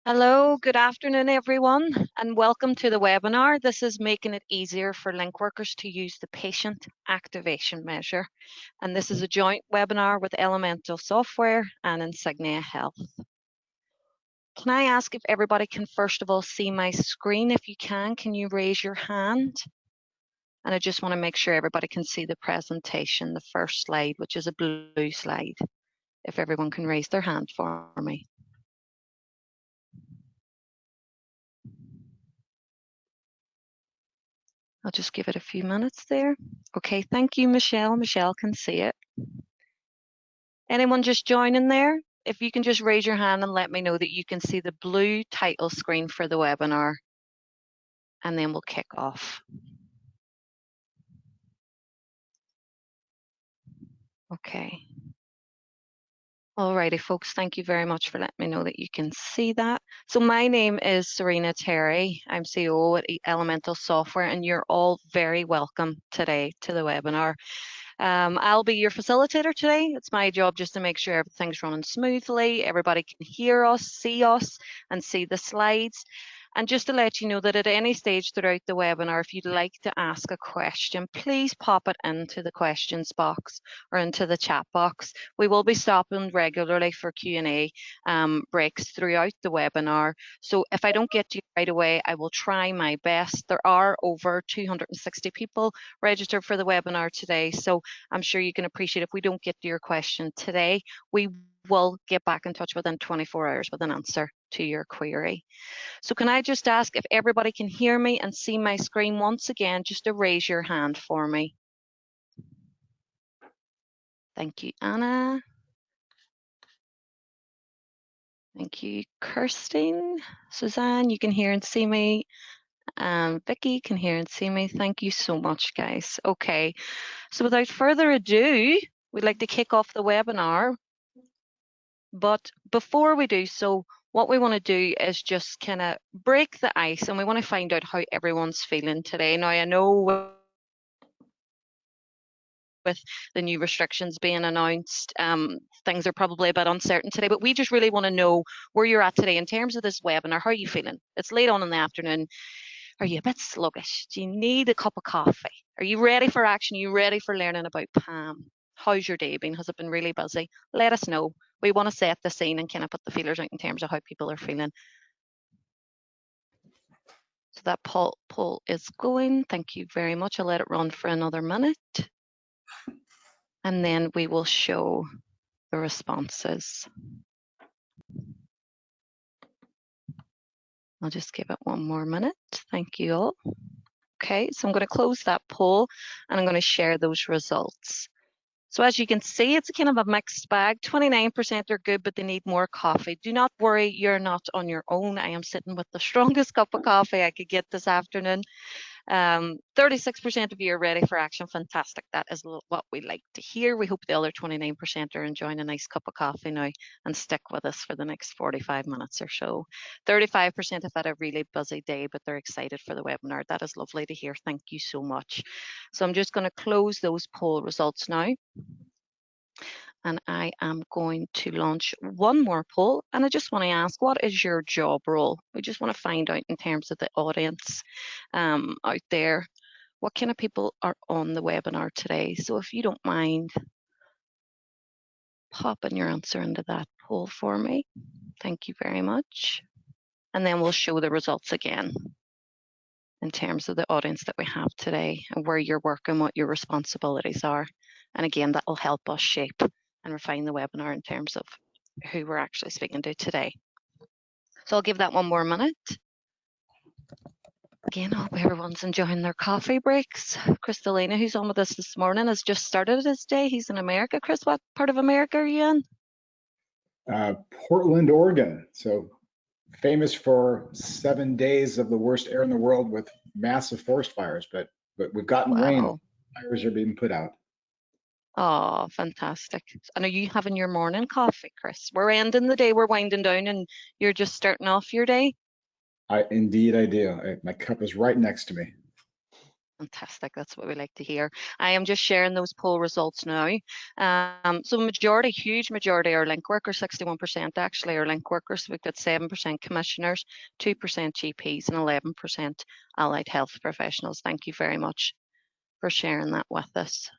Hello, good afternoon, everyone, and welcome to the webinar. This is making it easier for link workers to use the patient activation measure. And this is a joint webinar with Elemental Software and Insignia Health. Can I ask if everybody can first of all see my screen? If you can you raise your hand? And I just want to make sure everybody can see the presentation, the first slide, which is a blue slide. If everyone can raise their hand for me. I'll just give it a few minutes there. Okay, thank you, Michelle. Michelle can see it. Anyone just joining there? If you can just raise your hand and let me know that you can see the blue title screen for the webinar, and then we'll kick off. Okay. Alrighty, folks, thank you very much for letting me know that you can see that. So my name is Serena Terry. I'm CEO at Elemental Software, and you're all very welcome today to the webinar. I'll be your facilitator today. It's my job just to make sure everything's running smoothly, everybody can hear us, and see the slides. And just to let you know that at any stage throughout the webinar, if you'd like to ask a question, please pop it into the questions box or into the chat box. We will be stopping regularly for Q&A breaks throughout the webinar. So if I don't get to you right away, I will try my best. There are over 260 people registered for the webinar today, so I'm sure you can appreciate if we don't get to your question today, we will get back in touch within 24 hours with an answer to your query. So can I just ask if everybody can hear me and see my screen once again, just to raise your hand for me. Thank you, Anna. Thank you, Kirsten. Suzanne, you can hear and see me. Vicky can hear and see me. Thank you so much, guys. Okay, so without further ado, we'd like to kick off the webinar. But before we do so, what we want to do is just kind of break the ice, and we want to find out how everyone's feeling today. Now, I know with the new restrictions being announced, things are probably a bit uncertain today, but we just really want to know where you're at today in terms of this webinar. How are you feeling? It's late on in the afternoon. Are you a bit sluggish? Do you need a cup of coffee? Are you ready for action? Are you ready for learning about PAM? How's your day been? Has it been really busy? Let us know. We want to set the scene and kind of put the feelers out in terms of how people are feeling. So that poll is going. Thank you very much. I'll let it run for another minute. And then we will show the responses. I'll just give it one more minute. Thank you all. Okay, so I'm going to close that poll and I'm going to share those results. So as you can see, it's a kind of a mixed bag. 29% are good, but they need more coffee. Do not worry, you're not on your own. I am sitting with the strongest cup of coffee I could get this afternoon. 36% of you are ready for action. Fantastic. That is what we like to hear. We hope the other 29% are enjoying a nice cup of coffee now and stick with us for the next 45 minutes or so. 35% have had a really busy day, but they're excited for the webinar. That is lovely to hear. Thank you so much. So I'm just going to close those poll results now. And I am going to launch one more poll. And I just want to ask, what is your job role? We just want to find out in terms of the audience out there, what kind of people are on the webinar today. So if you don't mind popping your answer into that poll for me. Thank you very much. And then we'll show the results again in terms of the audience that we have today and where you're working, what your responsibilities are. And again, that will help us shape and refine the webinar in terms of who we're actually speaking to today. So I'll give that one more minute. Again, I hope everyone's enjoying their coffee breaks. Kristalina, who's on with us this morning, has just started his day. He's in America. Chris, what part of America are you in? Portland, Oregon. So famous for 7 days of the worst air in the world with massive forest fires, but we've gotten rain. Fires are being put out. Oh, fantastic. And are you having your morning coffee, Chris? We're ending the day, we're winding down, and you're just starting off your day? Indeed I do. My cup is right next to me. Fantastic. That's what we like to hear. I am just sharing those poll results now. So majority, huge majority are link workers, 61% actually are link workers. We've got 7% commissioners, 2% GPs, and 11% allied health professionals. Thank you very much for sharing that with us.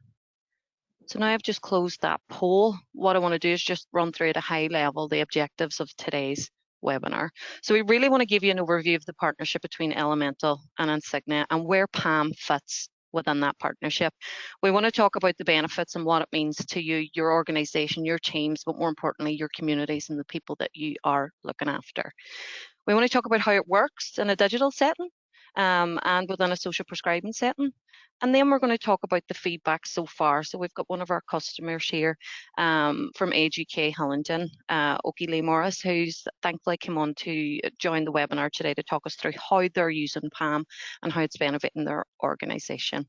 So now I've just closed that poll. What I want to do is just run through at a high level the objectives of today's webinar. So we really want to give you an overview of the partnership between Elemental and Insignia and where PAM fits within that partnership. We want to talk about the benefits and what it means to you, your organisation, your teams, but more importantly, your communities and the people that you are looking after. We want to talk about how it works in a digital setting and within a social prescribing setting. And then we're going to talk about the feedback so far. So we've got one of our customers here from Age UK Hillingdon, Oki Lee Morris, who's thankfully come on to join the webinar today to talk us through how they're using PAM and how it's benefiting their organisation.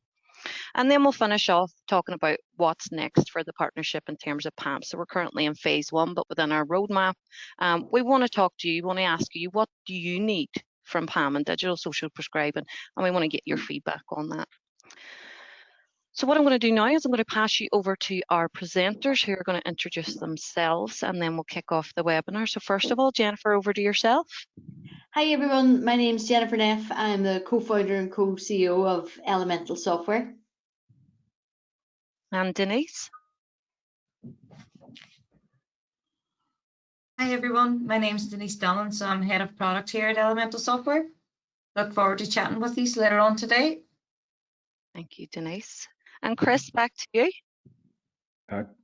And then we'll finish off talking about what's next for the partnership in terms of PAM. So we're currently in phase 1, but within our roadmap, we want to talk to you, we want to ask you, what do you need from PAM and digital social prescribing? And we want to get your feedback on that. So what I'm going to do now is I'm going to pass you over to our presenters who are going to introduce themselves, and then we'll kick off the webinar. So first of all, Jennifer, over to yourself. Hi everyone, my name is Jennifer Neff. I'm the co-founder and co-CEO of Elemental Software. And Denise. Hi everyone, my name is Denise Donlan, so I'm head of product here at Elemental Software. Look forward to chatting with you later on today. Thank you, Denise. And Chris, back to you.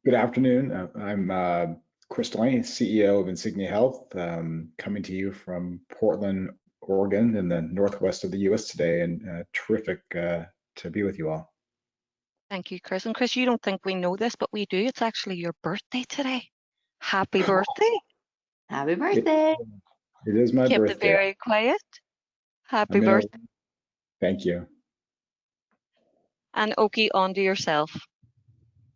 Good afternoon. I'm Chris Delaney, CEO of Insignia Health, coming to you from Portland, Oregon, in the northwest of the U.S. today, and terrific to be with you all. Thank you, Chris. And Chris, you don't think we know this, but we do. It's actually your birthday today. Happy birthday. Happy birthday. It is my birthday. Kept it very quiet. Happy birthday. Thank you. And Oki, on to yourself.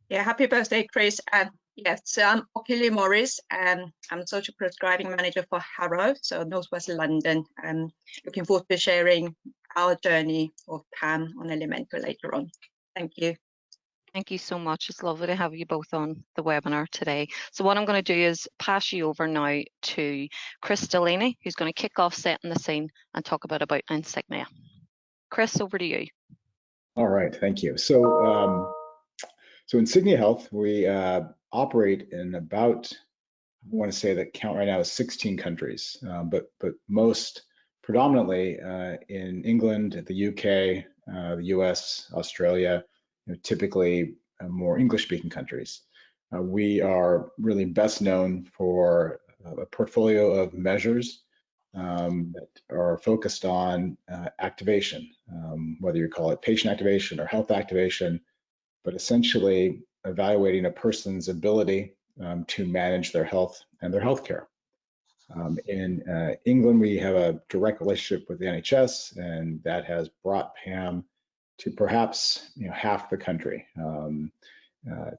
Yeah, happy birthday, Chris. And yes, so I'm Oki Lee Morris, and I'm social prescribing manager for Harrow, so Northwest London. I'm looking forward to sharing our journey of PAM on Elemental later on. Thank you. Thank you so much. It's lovely to have you both on the webinar today. So what I'm going to do is pass you over now to Chris Delaney, who's going to kick off setting the scene and talk about Insignia. Chris, over to you. All right, thank you. So Insignia Health, we operate in about, I want to say that count right now is 16 countries, but most predominantly in England, the UK, the US, Australia, typically more English-speaking countries. We are really best known for a portfolio of measures that are focused on activation, whether you call it patient activation or health activation, but essentially evaluating a person's ability to manage their health and their health care. In England, we have a direct relationship with the NHS, and that has brought PAM to perhaps half the country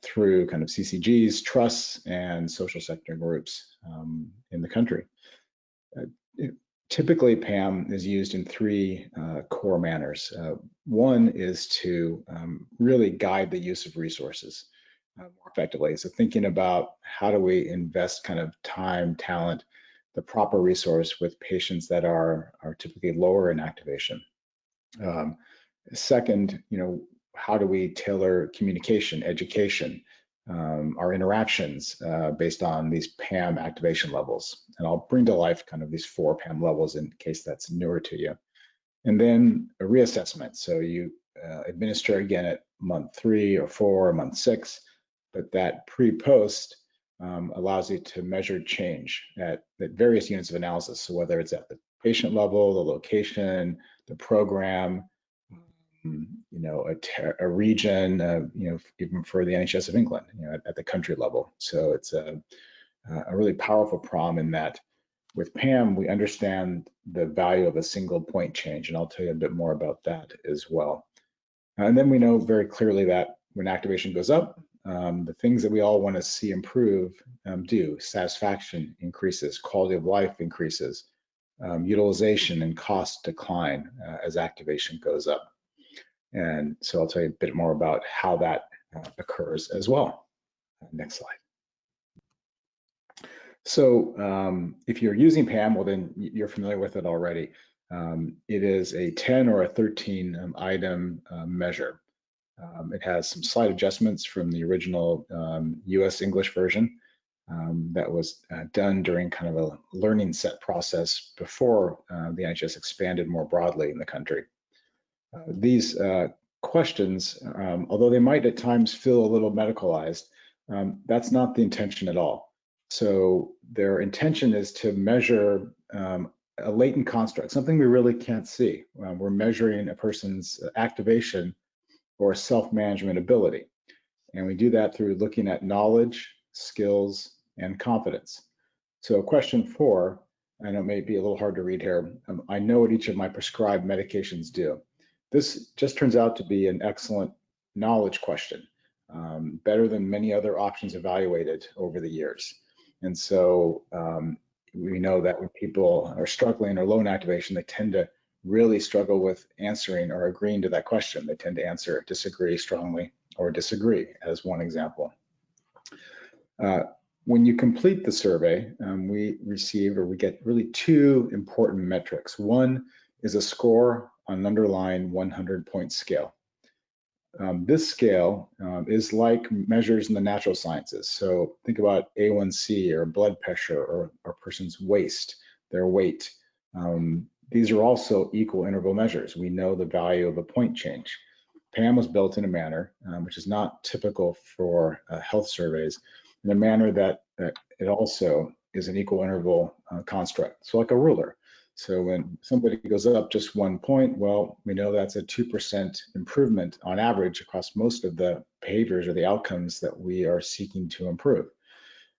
through kind of CCGs, trusts, and social sector groups in the country. Typically, PAM is used in three core manners. One is to really guide the use of resources more effectively. So thinking about how do we invest kind of time, talent, the proper resource with patients that are typically lower in activation. Second, how do we tailor communication, education, our interactions based on these PAM activation levels? And I'll bring to life kind of these 4 PAM levels in case that's newer to you. And then a reassessment. So you administer again at month 3 or 4 or month 6, but that pre-post allows you to measure change at various units of analysis. So whether it's at the patient level, the location, the program, a region, even for the NHS of England, at the country level. So it's a really powerful problem in that with PAM, we understand the value of a single point change, and I'll tell you a bit more about that as well. And then we know very clearly that when activation goes up, the things that we all want to see improve do. Satisfaction increases, quality of life increases, utilization and cost decline as activation goes up. And so I'll tell you a bit more about how that occurs as well. Next slide. So if you're using PAM, well, then you're familiar with it already. It is a 10 or a 13 item measure. It has some slight adjustments from the original US English version that was done during kind of a learning set process before the NHS expanded more broadly in the country. These questions, although they might at times feel a little medicalized, that's not the intention at all. So their intention is to measure a latent construct, something we really can't see. We're measuring a person's activation or self-management ability. And we do that through looking at knowledge, skills, and confidence. So question 4, I know it may be a little hard to read here. I know what each of my prescribed medications do. This just turns out to be an excellent knowledge question, better than many other options evaluated over the years. And so we know that when people are struggling or low in activation, they tend to really struggle with answering or agreeing to that question. They tend to answer disagree strongly or disagree as one example. When you complete the survey, we get really 2 important metrics. One is a score on an underlying 100-point scale. This scale is like measures in the natural sciences. So think about A1C or blood pressure or a person's waist, their weight. These are also equal interval measures. We know the value of a point change. PAM was built in a manner which is not typical for health surveys, in a manner that it also is an equal interval construct, so like a ruler. So when somebody goes up just 1 point, well, we know that's a 2% improvement on average across most of the behaviors or the outcomes that we are seeking to improve.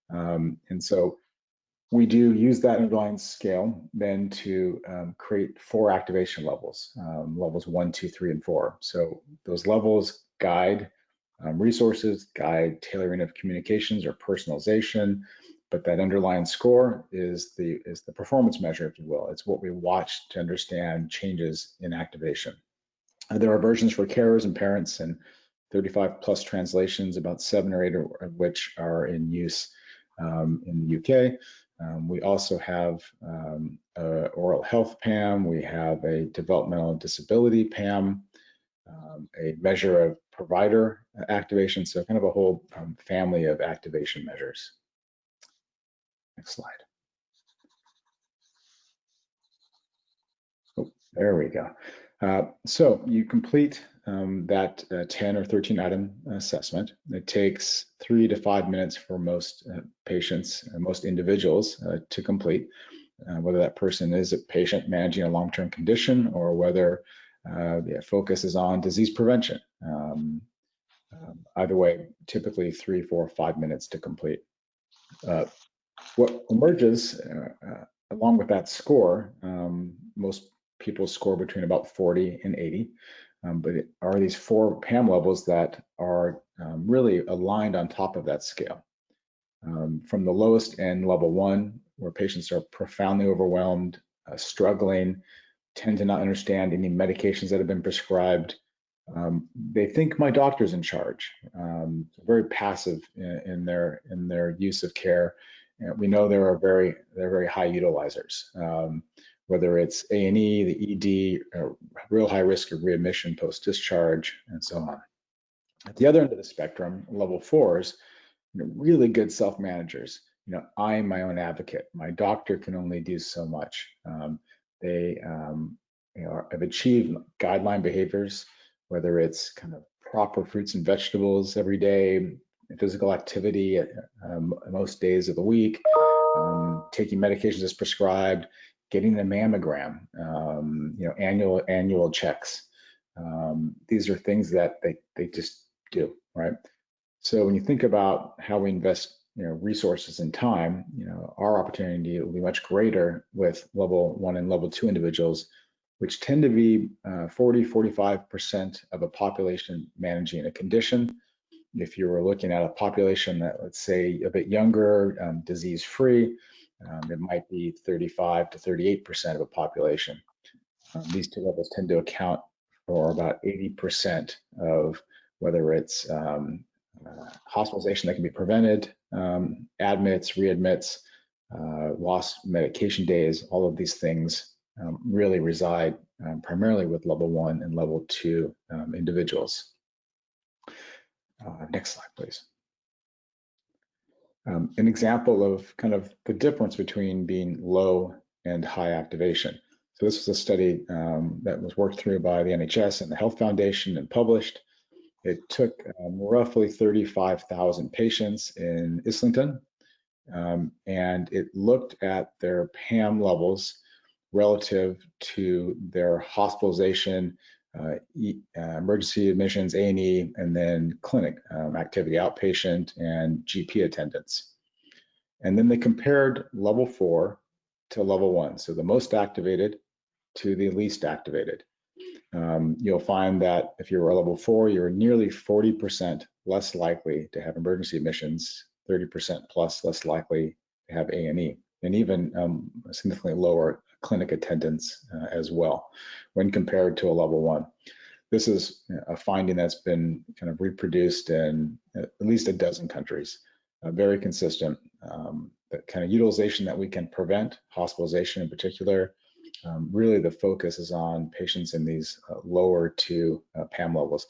And so we do use that underlying scale then to create 4 activation levels, levels 1, 2, 3, and 4. So those levels guide resources, guide tailoring of communications or personalization, but that underlying score is the performance measure, if you will. It's what we watch to understand changes in activation. There are versions for carers and parents and 35 plus translations, about 7 or 8 of which are in use in the UK. We also have oral health PAM. We have a developmental disability PAM, a measure of provider activation. So kind of a whole family of activation measures. Next slide. Oh, there we go. So you complete that 10 or 13 item assessment. It takes 3 to 5 minutes for most patients, most individuals to complete, whether that person is a patient managing a long-term condition or whether the focus is on disease prevention. Either way, typically 3, 4, 5 minutes to complete. What emerges along with that score, most people score between about 40 and 80, but it are these 4 PAM levels that are really aligned on top of that scale. From the lowest end, level 1, where patients are profoundly overwhelmed, struggling, tend to not understand any medications that have been prescribed. They think my doctor's in charge. Very passive in their use of care. We know they're very high utilizers. Whether it's A&E, the ED, real high risk of readmission post-discharge, and so on. At the other end of the spectrum, level 4s, really good self-managers. I'm my own advocate. My doctor can only do so much. They have achieved guideline behaviors, whether it's kind of proper fruits and vegetables every day, physical activity most days of the week, taking medications as prescribed, getting a mammogram, annual checks. These are things that they just do, right? So when you think about how we invest resources and time, our opportunity will be much greater with level 1 and level 2 individuals, which tend to be 40–45% of a population managing a condition. If you were looking at a population that, let's say, a bit younger, disease-free, it might be 35–38% of a population. These 2 levels tend to account for about 80% of whether it's hospitalization that can be prevented, admits, readmits, lost medication days. All of these things really reside primarily with level 1 and level 2 individuals. Next slide, please. An example of kind of the difference between being low and high activation. So this was a study that was worked through by the NHS and the Health Foundation and published. It took roughly 35,000 patients in Islington, and it looked at their PAM levels relative to their hospitalization, emergency admissions, A&E, and then clinic activity, outpatient and GP attendance. And then they compared level 4 to level 1, so the most activated to the least activated. You'll find that if you're a level 4, you're nearly 40% less likely to have emergency admissions, 30% plus less likely to have A&E, and even significantly lower clinic attendance as well when compared to a level 1. This is a finding that's been kind of reproduced in at least a dozen countries, very consistent. The kind of utilization that we can prevent, hospitalization in particular, really the focus is on patients in these lower 2 PAM levels.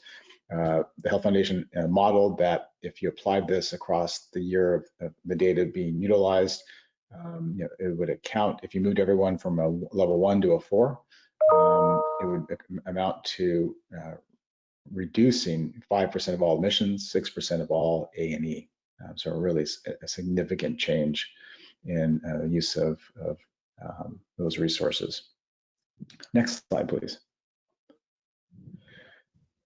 The Health Foundation modeled that if you applied this across the year of the data being utilized, it would account, if you moved everyone from a level 1 to a 4, it would amount to reducing 5% of all admissions, 6% of all A&E. So really a significant change in use of those resources. Next slide, please.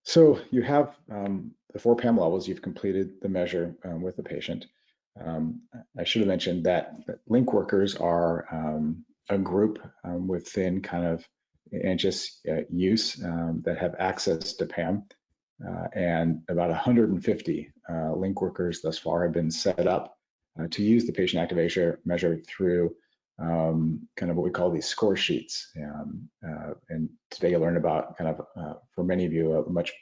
So you have the 4 PAM levels. You've completed the measure with the patient. I should have mentioned that link workers are a group within kind of NHS use that have access to PAM, and about 150 link workers thus far have been set up to use the patient activation measure through kind of what we call these score sheets. And today you'll learn about kind of, for many of you, a much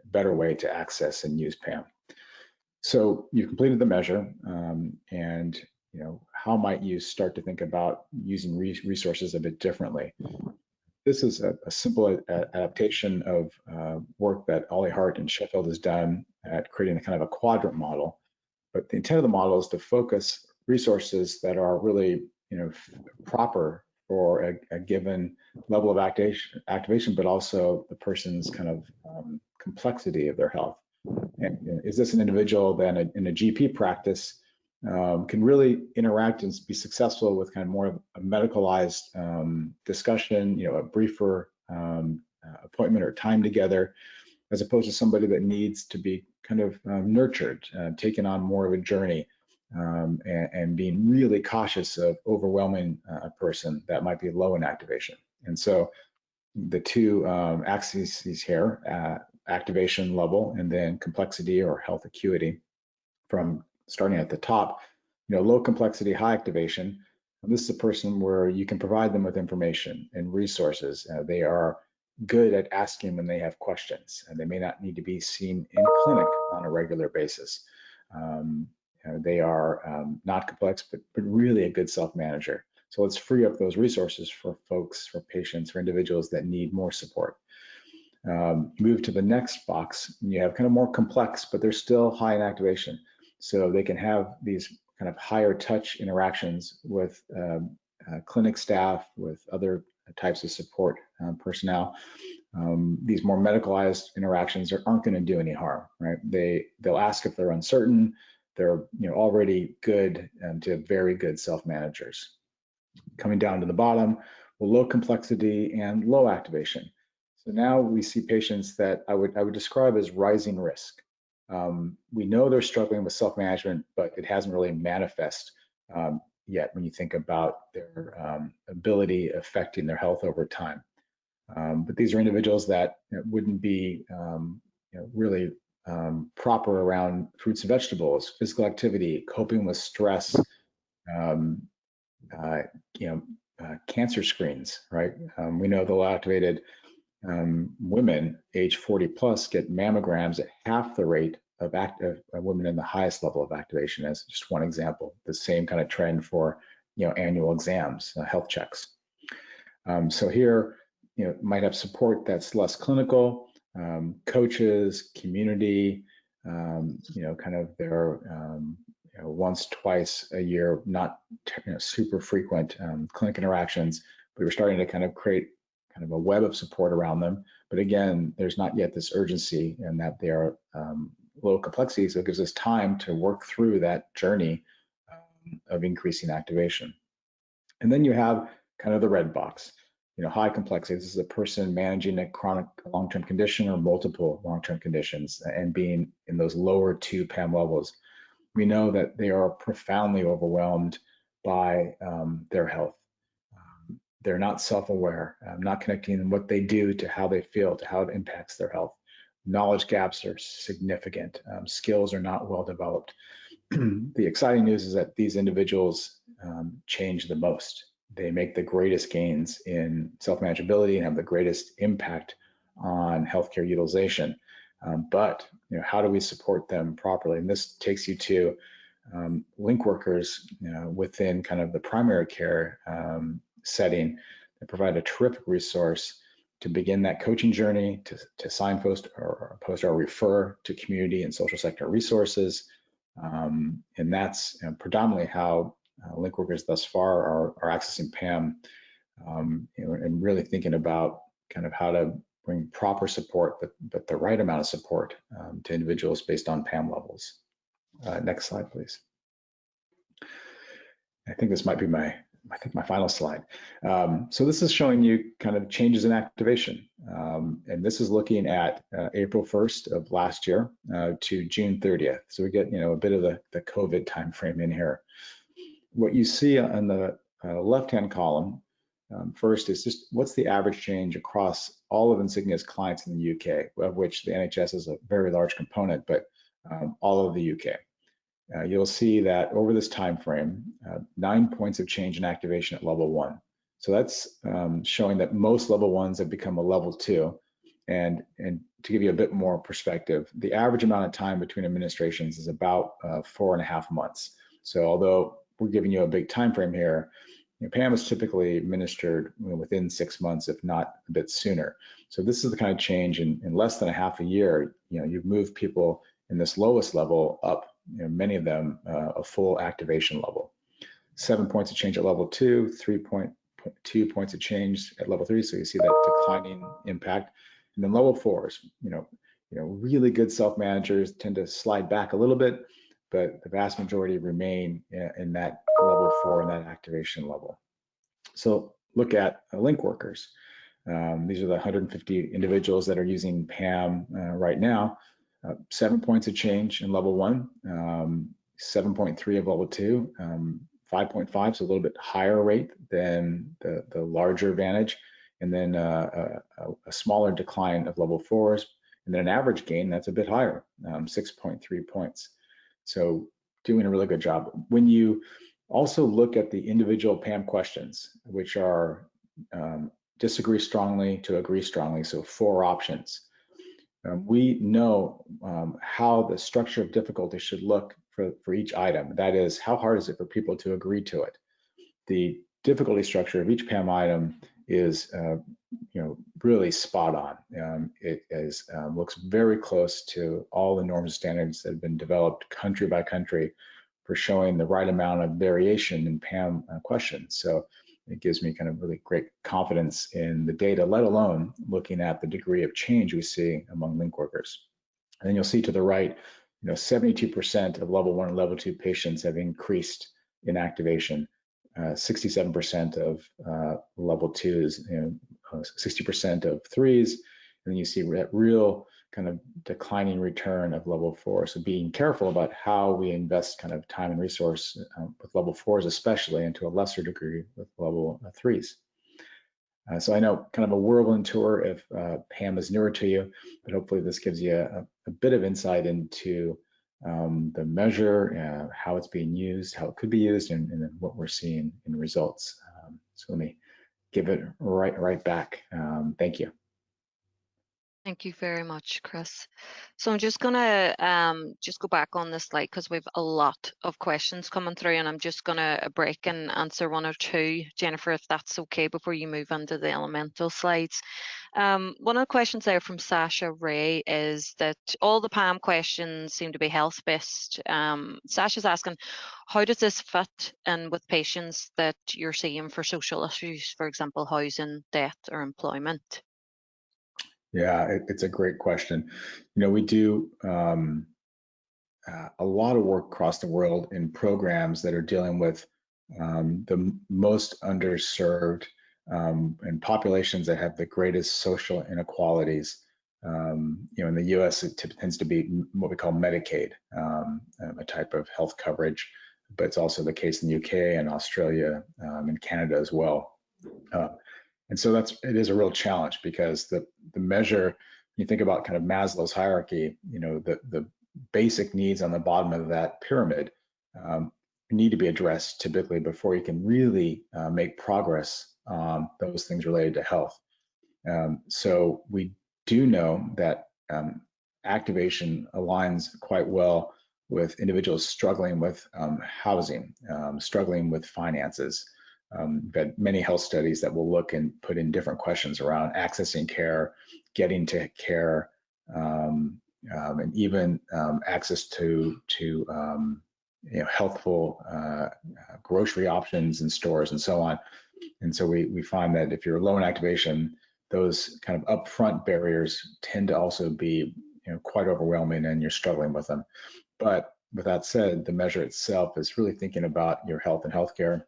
better way to access and use PAM. So you've completed the measure, and how might you start to think about using resources a bit differently? This is a simple adaptation of work that Ollie Hart and Sheffield has done at creating a kind of a quadrant model. But the intent of the model is to focus resources that are really proper for a given level of activation, but also the person's kind of complexity of their health. And is this an individual that in a GP practice can really interact and be successful with kind of more of a medicalized discussion, a briefer appointment or time together, as opposed to somebody that needs to be kind of nurtured, taken on more of a journey, and being really cautious of overwhelming a person that might be low in activation. And so the 2 axes here, activation level and then complexity or health acuity, from starting at the top, low complexity, high activation. This is a person where you can provide them with information and resources. They are good at asking when they have questions, and they may not need to be seen in clinic on a regular basis. They are not complex, but really a good self-manager. So let's free up those resources for folks, for patients, for individuals that need more support. Move to the next box, and you have kind of more complex, but they're still high in activation. So they can have these kind of higher touch interactions with clinic staff, with other types of support personnel. These more medicalized interactions aren't going to do any harm, right? They'll ask if they're uncertain. They're already good to very good self-managers. Coming down to the bottom, well, low complexity and low activation. So now we see patients that I would describe as rising risk. We know they're struggling with self-management, but it hasn't really manifest yet when you think about their ability affecting their health over time. But these are individuals that wouldn't be really proper around fruits and vegetables, physical activity, coping with stress, cancer screens, right? We know the low activated women age 40 plus get mammograms at half the rate of active women in the highest level of activation, as just one example. The same kind of trend for annual exams, health checks. So here, might have support that's less clinical, coaches, community, kind of their once, twice a year, not super frequent clinic interactions, but we're starting to kind of create kind of a web of support around them. But again, there's not yet this urgency in that they are low complexity, so it gives us time to work through that journey of increasing activation. And then you have kind of the red box, high complexity. This is a person managing a chronic long-term condition or multiple long-term conditions and being in those lower 2 PAM levels. We know that they are profoundly overwhelmed by their health. They're not self-aware, not connecting what they do to how they feel, to how it impacts their health. Knowledge gaps are significant. Skills are not well developed. The exciting news is that these individuals change the most. They make the greatest gains in self-manageability and have the greatest impact on healthcare utilization. But how do we support them properly? And this takes you to link workers within kind of the primary care setting that provide a terrific resource to begin that coaching journey, to signpost or post or refer to community and social sector resources. And that's predominantly how link workers thus far are accessing PAM, and really thinking about kind of how to bring proper support, but the right amount of support to individuals based on PAM levels. Next slide, please. I think this might be my final slide. So this is showing you kind of changes in activation. And this is looking at April 1st of last year to June 30th. So we get, a bit of the COVID timeframe in here. What you see on the left-hand column first is just what's the average change across all of Insignia's clients in the UK, of which the NHS is a very large component, but all of the UK. You'll see that over this time frame, 9 points of change in activation at level 1. So that's showing that most level 1s have become a level 2. And to give you a bit more perspective, the average amount of time between administrations is about 4.5 months. So although we're giving you a big time frame here, PAM is typically administered within 6 months, if not a bit sooner. So this is the kind of change in less than a half a year. You've moved people in this lowest level up, many of them a full activation level. 7 points of change at level 2, 3.2 points of change at level 3. So you see that declining impact. And then level 4s, really good self-managers tend to slide back a little bit, but the vast majority remain in that level 4 and that activation level. So look at link workers. These are the 150 individuals that are using PAM right now. 7 points of change in level 1, 7.3 of level 2, 5.5, so a little bit higher rate than the larger Vantage, and then a smaller decline of level 4s, and then an average gain that's a bit higher, 6.3 points. So doing a really good job. When you also look at the individual PAM questions, which are disagree strongly to agree strongly, so 4 options. We know how the structure of difficulty should look for each item. That is, how hard is it for people to agree to it? The difficulty structure of each PAM item is, really spot on. It looks very close to all the norms and standards that have been developed country by country for showing the right amount of variation in PAM questions. So it gives me kind of really great confidence in the data, let alone looking at the degree of change we see among link workers. And then you'll see to the right, 72% of level 1 and level 2 patients have increased in activation. 67% of level 2s, 60% of 3s, and then you see that real kind of declining return of level 4. So being careful about how we invest kind of time and resource with level 4s especially, and to a lesser degree with level 3s. So I know kind of a whirlwind tour if PAM is newer to you, but hopefully this gives you a bit of insight into the measure, how it's being used, how it could be used, and then what we're seeing in results. So let me give it right back. Thank you. Thank you very much, Chris. So I'm just gonna just go back on this slide because we've a lot of questions coming through, and I'm just gonna break and answer one or two, Jennifer, if that's okay, before you move on to the elemental slides. One of the questions there from Sasha Ray is that all the PAM questions seem to be health-based. Sasha's asking, how does this fit in with patients that you're seeing for social issues, for example, housing, debt, or employment? Yeah, it's a great question. We do a lot of work across the world in programs that are dealing with the most underserved and populations that have the greatest social inequalities. In the US, it tends to be what we call Medicaid, a type of health coverage, but it's also the case in the UK and Australia and Canada as well. And so it is a real challenge because the measure, you think about kind of Maslow's hierarchy, the basic needs on the bottom of that pyramid need to be addressed typically before you can really make progress on those things related to health. So we do know that activation aligns quite well with individuals struggling with housing, struggling with finances. We've had many health studies that will look and put in different questions around accessing care, getting to care, and even access to healthful grocery options in stores and so on. And so we find that if you're low in activation, those kind of upfront barriers tend to also be quite overwhelming, and you're struggling with them. But with that said, the measure itself is really thinking about your health and healthcare,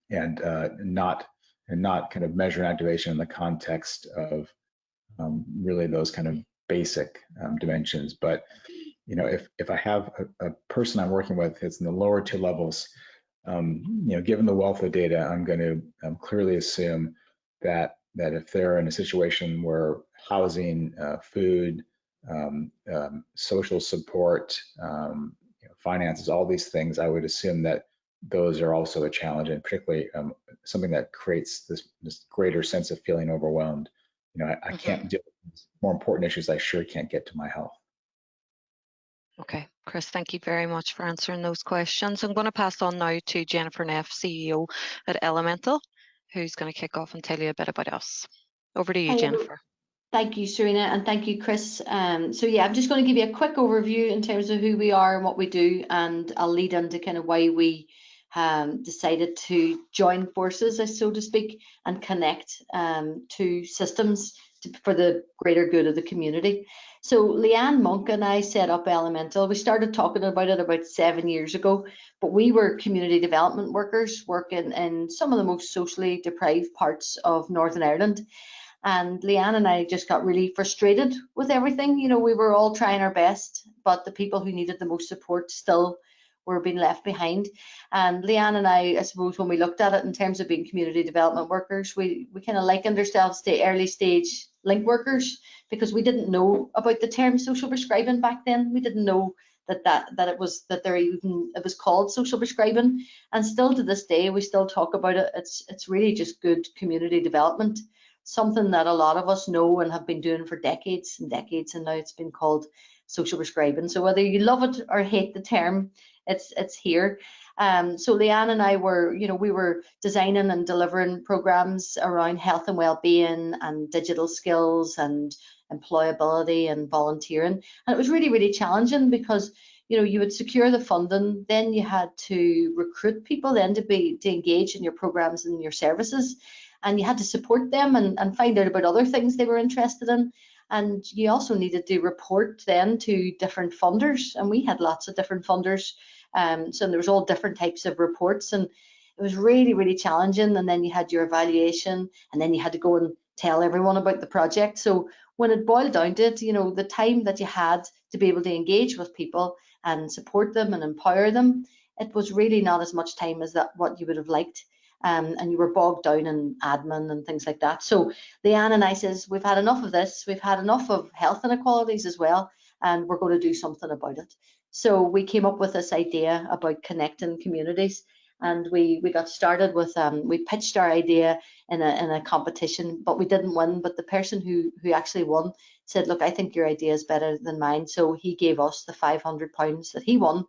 and not kind of measuring activation in the context of really those kind of basic dimensions. But if I have a person I'm working with that's in the lower two levels, given the wealth of data, I'm going to clearly assume that if they're in a situation where housing, food, social support, finances, all these things, I would assume that those are also a challenge, and particularly something that creates this greater sense of feeling overwhelmed. I can't deal with more important issues. I sure can't get to my health. Okay, Chris, thank you very much for answering those questions. I'm going to pass on now to Jennifer Neff, CEO at Elemental, who's going to kick off and tell you a bit about us. Over to you, Jennifer. Thank you, Serena, and thank you, Chris. So yeah, I'm just going to give you a quick overview in terms of who we are and what we do, and I'll lead into kind of why we decided to join forces, so to speak, and connect to systems for the greater good of the community. So Leanne Monk and I set up Elemental. We started talking about it about 7 years ago, but we were community development workers working in some of the most socially deprived parts of Northern Ireland. And Leanne and I just got really frustrated with everything. We were all trying our best, but the people who needed the most support still were being left behind. And Leanne and I suppose, when we looked at it in terms of being community development workers, we kind of likened ourselves to early stage link workers, because we didn't know about the term social prescribing back then. We didn't know that it was called social prescribing, and still to this day we still talk about it. It's really just good community development, something that a lot of us know and have been doing for decades and decades, and now it's been called social prescribing. So whether you love it or hate the term, it's here. So Leanne and I were, we were designing and delivering programs around health and well-being and digital skills and employability and volunteering. And it was really, really challenging because, you would secure the funding, then you had to recruit people then to engage in your programs and your services, and you had to support them and find out about other things they were interested in. And you also needed to report then to different funders, and we had lots of different funders. So there was all different types of reports, and it was really, really challenging. And then you had your evaluation, and then you had to go and tell everyone about the project. So when it boiled down to it, the time that you had to be able to engage with people and support them and empower them, it was really not as much time as what you would have liked. And you were bogged down in admin and things like that. So Leanne and I says, we've had enough of this. We've had enough of health inequalities as well, and we're going to do something about it. So we came up with this idea about connecting communities. and we got started with we pitched our idea in a competition, but we didn't win. But the person who actually won said, look, I think your idea is better than mine, so he gave us the £500 that he won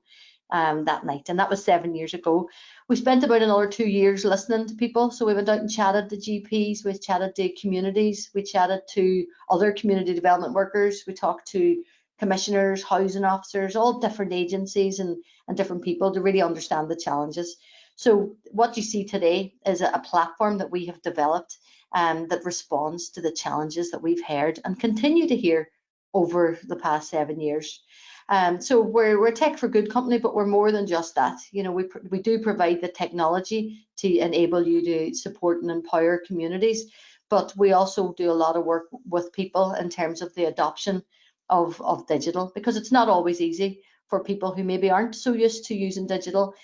that night, and that was 7 years ago. We spent about another 2 years listening to people. So we went out and chatted to GPs, we chatted to communities, we chatted to other community development workers, we talked to commissioners, housing officers, all different agencies and different people to really understand the challenges. So what you see today is a platform that we have developed that responds to the challenges that we've heard and continue to hear over the past 7 years. So we're a tech for good company, but we're more than just that. You know, we do provide the technology to enable you to support and empower communities, but we also do a lot of work with people in terms of the adoption of digital, because it's not always easy for people who maybe aren't so used to using digital.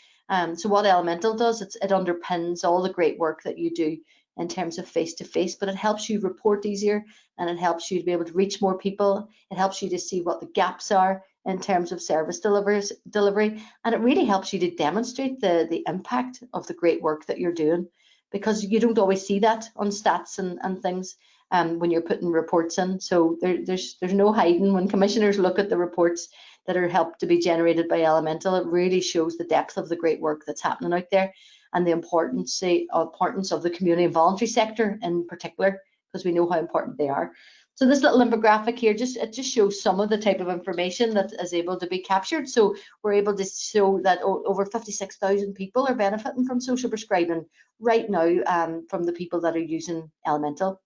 So what Elemental does, it underpins all the great work that you do in terms of face-to-face, but it helps you report easier, and it helps you to be able to reach more people. It helps you to see what the gaps are in terms of service delivery, and it really helps you to demonstrate the impact of the great work that you're doing, because you don't always see that on stats and things when you're putting reports in. So there's no hiding. When commissioners look at the reports that are helped to be generated by Elemental, it really shows the depth of the great work that's happening out there, and the importance of the community and voluntary sector in particular, because we know how important they are. So this little infographic here, it just shows some of the type of information that is able to be captured. So we're able to show that over 56,000 people are benefiting from social prescribing right now from the people that are using Elemental.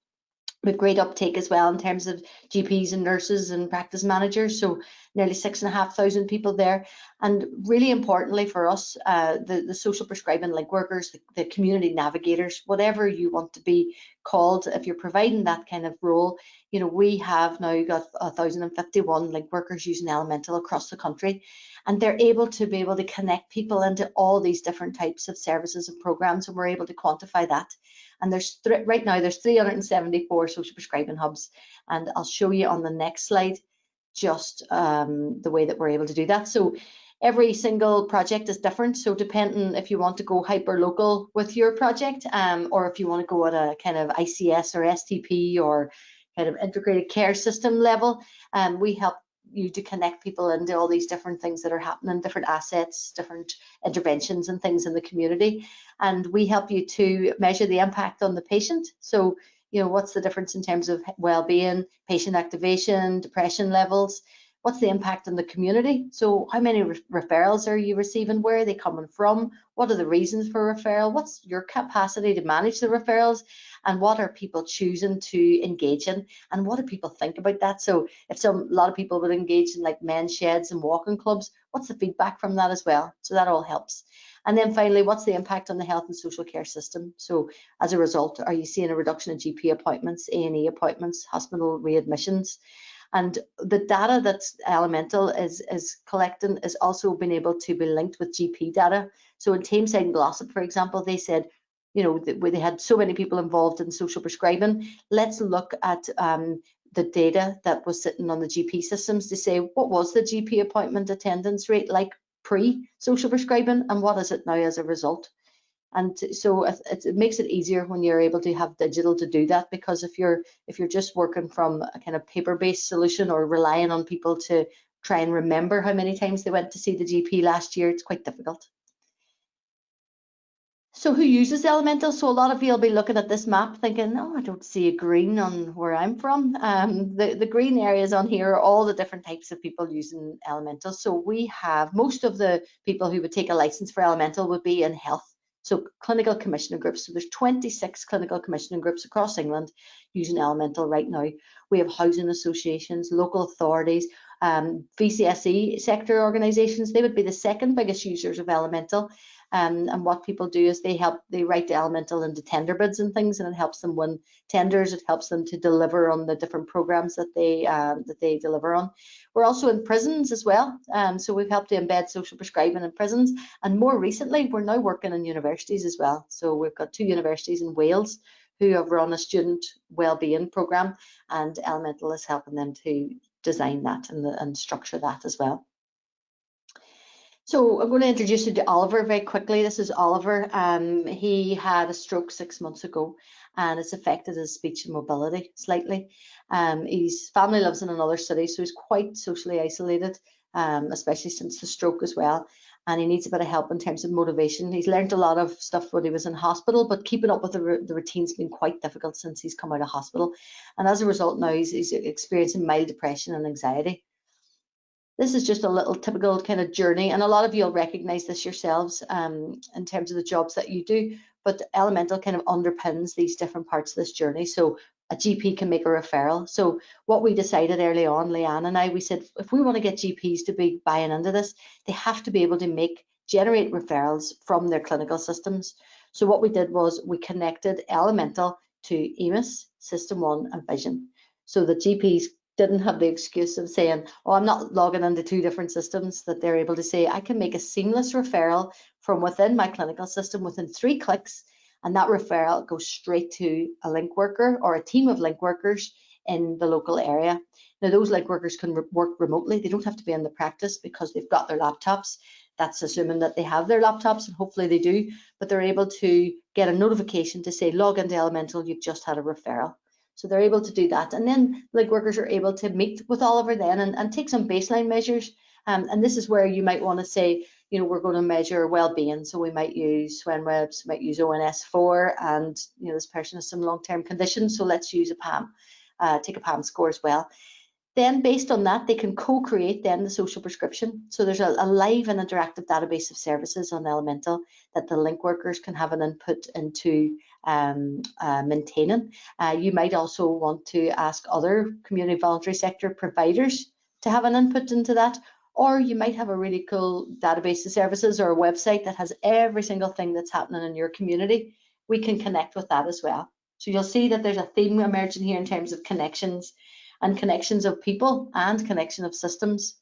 We've great uptake as well in terms of GPs and nurses and practice managers, so nearly 6,500 people there. And really importantly for us, the social prescribing link workers, the community navigators, whatever you want to be called, if you're providing that kind of role, you know, we have now got 1,051 link workers using Elemental across the country, and they're able to connect people into all these different types of services and programs, and we're able to quantify that. And right now there's 374 social prescribing hubs, and I'll show you on the next slide just the way that we're able to do that. So every single project is different, so depending if you want to go hyper local with your project, or if you want to go at a kind of ICS or STP or kind of integrated care system level, we help you to connect people into all these different things that are happening, different assets, different interventions and things in the community. And we help you to measure the impact on the patient. So, you know, what's the difference in terms of well-being, patient activation, depression levels? What's the impact on the community? So how many referrals are you receiving? Where are they coming from? What are the reasons for referral? What's your capacity to manage the referrals? And what are people choosing to engage in? And what do people think about that? So if a lot of people would engage in like men's sheds and walking clubs, what's the feedback from that as well? So that all helps. And then finally, what's the impact on the health and social care system? So as a result, are you seeing a reduction in GP appointments, A&E appointments, hospital readmissions? And the data that Elemental is collecting is also been able to be linked with GP data. So in Tameside and Glossop, for example, they said, you know, they had so many people involved in social prescribing. Let's look at the data that was sitting on the GP systems to say, what was the GP appointment attendance rate like pre-social prescribing, and what is it now as a result? And so it makes it easier when you're able to have digital to do that, because if you're just working from a kind of paper-based solution or relying on people to try and remember how many times they went to see the GP last year, it's quite difficult. So who uses Elemental? So a lot of you will be looking at this map thinking, oh, I don't see a green on where I'm from. The green areas on here are all the different types of people using Elemental. So we have most of the people who would take a license for Elemental would be in health. So clinical commissioning groups. So there's 26 clinical commissioning groups across England using Elemental right now. We have housing associations, local authorities, VCSE sector organisations. They would be the second biggest users of Elemental. And what people do is they write the Elemental into tender bids and things, and it helps them win tenders. It helps them to deliver on the different programs that they deliver on. We're also in prisons as well, so we've helped to embed social prescribing in prisons, and more recently we're now working in universities as well. So we've got 2 universities in Wales who have run a student wellbeing program, and Elemental is helping them to design that and structure that as well. So I'm going to introduce you to Oliver very quickly. This is Oliver. He had a stroke 6 months ago, and it's affected his speech and mobility slightly. His family lives in another city, so he's quite socially isolated, especially since the stroke as well. And he needs a bit of help in terms of motivation. He's learned a lot of stuff when he was in hospital, but keeping up with the routine's been quite difficult since he's come out of hospital. And as a result, now he's experiencing mild depression and anxiety. This is just a little typical kind of journey, and a lot of you will recognize this yourselves in terms of the jobs that you do, but Elemental kind of underpins these different parts of this journey. So a GP can make a referral. So what we decided early on, Leanne and I, we said, if we want to get GPs to be buying into this, they have to be able to generate referrals from their clinical systems. So what we did was we connected Elemental to EMIS, System 1 and Vision. So the GPs didn't have the excuse of saying, oh, I'm not logging into 2 different systems, that they're able to say, I can make a seamless referral from within my clinical system within 3 clicks, and that referral goes straight to a link worker or a team of link workers in the local area. Now, those link workers can work remotely. They don't have to be in the practice because they've got their laptops. That's assuming that they have their laptops, and hopefully they do, but they're able to get a notification to say, log into Elemental, you've just had a referral. So they're able to do that. And then link workers are able to meet with Oliver then and take some baseline measures. And this is where you might want to say, you know, we're going to measure well-being. So we might use SwenWebs, might use ONS4, and, you know, this person has some long-term conditions. So let's use a PAM, take a PAM score as well. Then based on that, they can co-create then the social prescription. So there's a live and interactive database of services on Elemental that the link workers can have an input into maintaining. You might also want to ask other community voluntary sector providers to have an input into that, or you might have a really cool database of services or a website that has every single thing that's happening in your community. We can connect with that as well. So you'll see that there's a theme emerging here in terms of connections, and connections of people and connection of systems,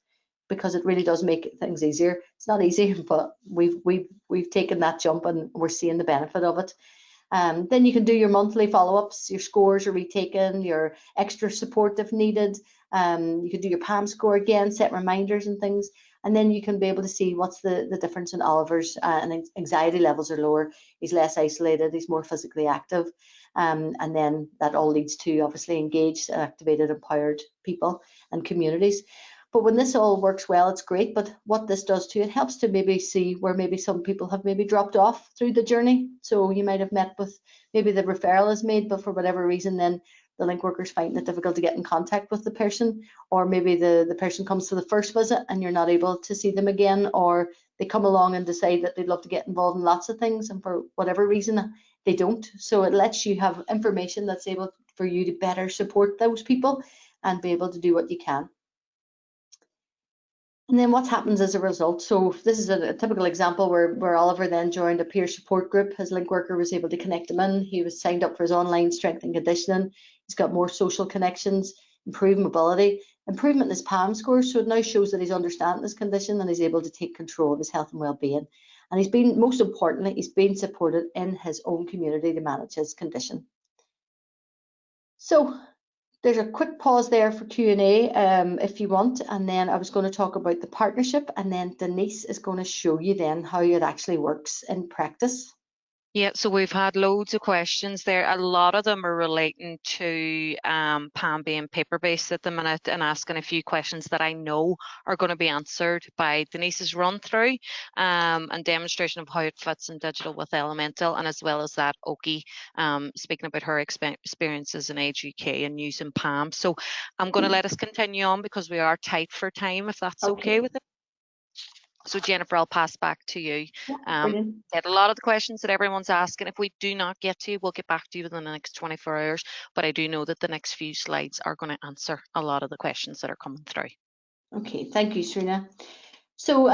because it really does make things easier. It's not easy, but we've taken that jump and we're seeing the benefit of it. Then you can do your monthly follow-ups, your scores are retaken, your extra support if needed. You can do your PAM score again, set reminders and things, and then you can be able to see what's the difference in Oliver's and anxiety levels are lower. He's less isolated, he's more physically active. And then that all leads to obviously engaged, activated, empowered people and communities. But when this all works well, it's great. But what this does too, it helps to maybe see where maybe some people have maybe dropped off through the journey. So you might have met with, maybe the referral is made, but for whatever reason, then the link workers find it difficult to get in contact with the person, or maybe the person comes to the first visit and you're not able to see them again, or they come along and decide that they'd love to get involved in lots of things, and for whatever reason they don't. So it lets you have information that's able for you to better support those people and be able to do what you can. And then what happens as a result? So this is a typical example where Oliver then joined a peer support group. His link worker was able to connect him in. He was signed up for his online strength and conditioning. He's got more social connections, improved mobility, improvement in his PAM score. So it now shows that he's understanding his condition and he's able to take control of his health and well-being. And he's been, most importantly, he's been supported in his own community to manage his condition. So there's a quick pause there for Q&A if you want, and then I was going to talk about the partnership, and then Denise is going to show you then how it actually works in practice. Yeah, so we've had loads of questions there. A lot of them are relating to PAM being paper-based at the minute, and asking a few questions that I know are going to be answered by Denise's run-through and demonstration of how it fits in digital with Elemental, and as well as that, Oki speaking about her experiences in Age UK and using PAM. So I'm going to let us continue on because we are tight for time, if that's okay with it. So Jennifer, I'll pass back to you. Get a lot of the questions that everyone's asking. If we do not get to you, we'll get back to you within the next 24 hours. But I do know that the next few slides are going to answer a lot of the questions that are coming through. Okay, thank you, Serena. So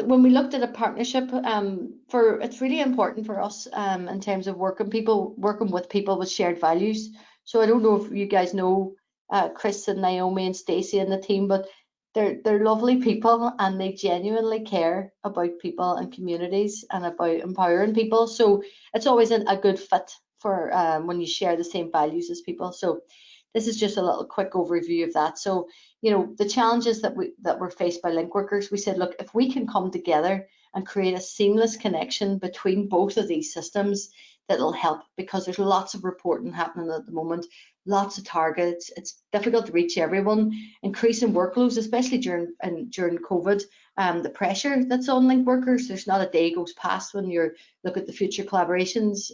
when we looked at a partnership, it's really important for us in terms of working with people with shared values. So I don't know if you guys know Chris and Naomi and Stacey and the team, but they're lovely people and they genuinely care about people and communities and about empowering people. So it's always a good fit for when you share the same values as people. So this is just a little quick overview of that. So, you know, the challenges that were faced by link workers, we said, look, if we can come together and create a seamless connection between both of these systems, that'll help, because there's lots of reporting happening at the moment, lots of targets. It's difficult to reach everyone. Increasing workloads, especially during COVID, the pressure that's on link workers. There's not a day goes past when you look at the Future Collaborations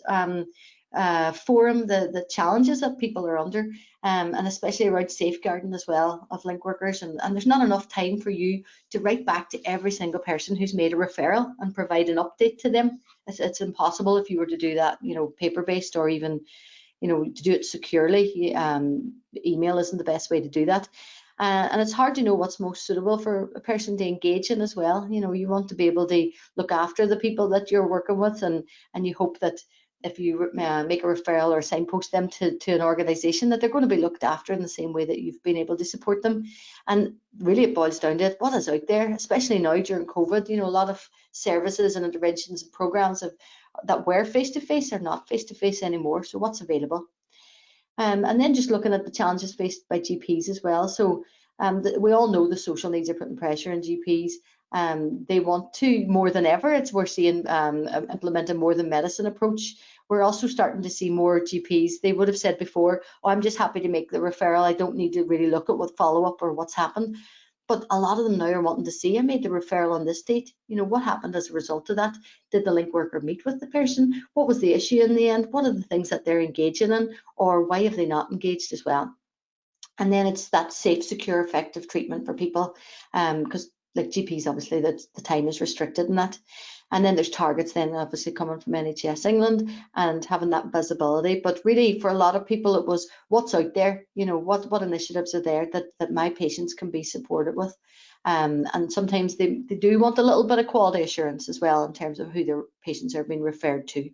forum, the challenges that people are under, and especially around safeguarding as well of link workers. And there's not enough time for you to write back to every single person who's made a referral and provide an update to them. It's impossible if you were to do that, you know, paper-based, or even, you know, to do it securely. Email isn't the best way to do that. And it's hard to know what's most suitable for a person to engage in as well. You know, you want to be able to look after the people that you're working with, and you hope that if you make a referral or signpost them to an organisation, that they're going to be looked after in the same way that you've been able to support them. And really it boils down to it, what is out there, especially now during COVID. You know, a lot of services and interventions and programmes that were face-to-face are not face-to-face anymore. So what's available? And then just looking at the challenges faced by GPs as well. So we all know the social needs are putting pressure on GPs. They want to, more than ever, we're seeing implement a more than medicine approach. We're also starting to see more GPs. They would have said before, oh, I'm just happy to make the referral. I don't need to really look at what follow-up or what's happened. But a lot of them now are wanting to see, I made the referral on this date. You know, what happened as a result of that? Did the link worker meet with the person? What was the issue in the end? What are the things that they're engaging in? Or why have they not engaged as well? And then it's that safe, secure, effective treatment for people, because like GPs, obviously, that the time is restricted in that. And then there's targets then obviously coming from NHS England and having that visibility. But really for a lot of people, it was what's out there, you know, what initiatives are there that my patients can be supported with. And sometimes they do want a little bit of quality assurance as well in terms of who their patients are being referred to.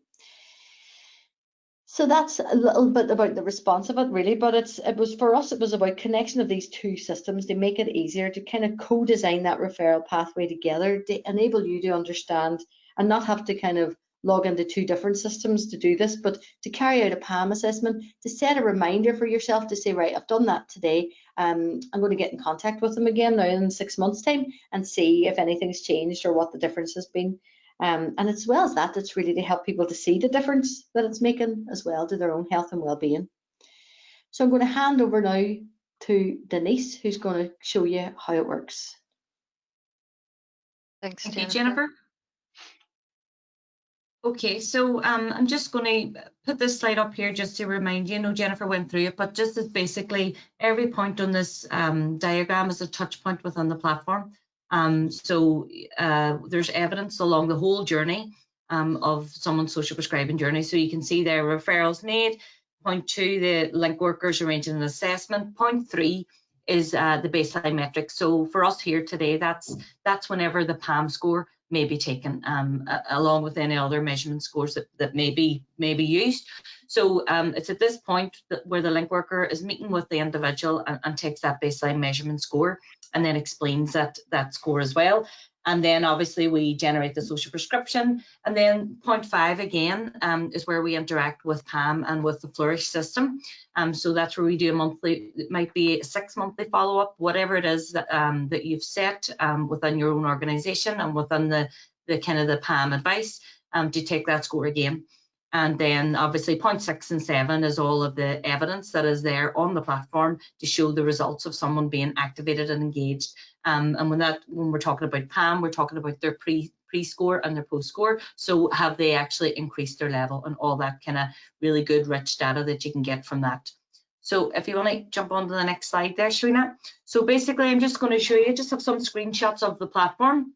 So that's a little bit about the response of it, really. But it was for us, it was about connection of these two systems to make it easier to kind of co-design that referral pathway together to enable you to understand and not have to kind of log into two different systems to do this, but to carry out a PAM assessment, to set a reminder for yourself to say, right, I've done that today. I'm going to get in contact with them again now in 6 months' time and see if anything's changed or what the difference has been. And as well as that, it's really to help people to see the difference that it's making as well to their own health and well-being. So I'm going to hand over now to Denise, who's going to show you how it works. Thanks, Thank Jennifer. you, Jennifer. Okay, so I'm just going to put this slide up here just to remind you. Jennifer went through it, but just as basically every point on this diagram is a touch point within the platform. So there's evidence along the whole journey of someone's social prescribing journey. So you can see there referrals made. Point 2, the link workers arranging an assessment. Point 3 is the baseline metric. So for us here today, that's whenever the PAM score may be taken, along with any other measurement scores that may be used. So it's at this point where the link worker is meeting with the individual and takes that baseline measurement score and then explains that score as well. And then obviously we generate the social prescription. And then point 5 again is where we interact with PAM and with the Flourish system. So that's where we do a monthly, it might be a 6 monthly follow-up, whatever it is that you've set within your own organisation and within the kind of the PAM advice to take that score again. And then obviously point 6 and 7 is all of the evidence that is there on the platform to show the results of someone being activated and engaged. And when we're talking about PAM, we're talking about their pre-score and their post-score. So have they actually increased their level and all that kind of really good, rich data that you can get from that. So if you want to jump on to the next slide there, Sharina. So basically, I'm just going to show you, just have some screenshots of the platform.